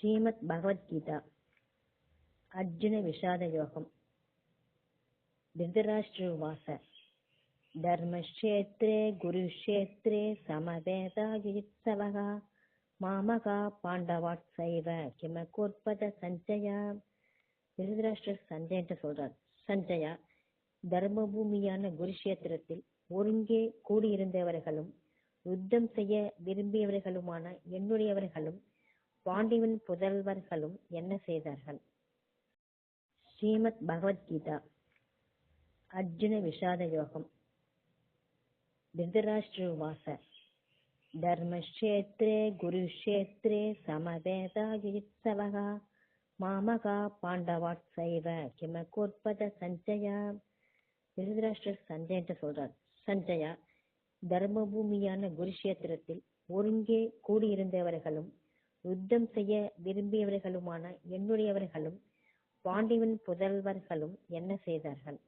ஸ்ரீமத் பகவத்கீதா அர்ஜுன விஷாத யோகம். திருதராஷ்டிரவாச தர்மக்ஷேத்ரே குருக்ஷேத்ரே சமவேதாயுத்சவஹ மாமகா பாண்டவாத்சைவ கிமகுர்வத சஞ்சயா. திருதராஷ்டிரர் சஞ்சயன்ட்ட சொல்றார், சஞ்சயா, தர்ம பூமியான குருஷேத்திரத்தில் ஒருங்கே கூடியிருந்தவர்களும் யுத்தம் செய்ய விரும்பியவர்களுமான என்னுடையவர்களும் பாண்டிவன் புதல்வர்களும் என்ன செய்தார்கள்? ஸ்ரீமத் பகவத்கீதா அர்ஜுன விஷாத யோகம். திருதராஷ்டிரவாச தர்மக்ஷேத்ரே குருக்ஷேத்ரே சமவேதாயுத்சவஹ மாமகா பாண்டவாத்சைவ கிமகுர்வத சஞ்சயா. திருதராஷ்டிரர் சஞ்சயன்ட்ட சொல்றார், சஞ்சயா, தர்ம பூமியான குருஷேத்திரத்தில் ஒருங்கே கூடியிருந்தவர்களும் யுத்தம் செய்ய விரும்பியவர்களுமான என்னுடையவர்களும் பாண்டிவன் புதல்வர்களும் என்ன செய்தார்கள்?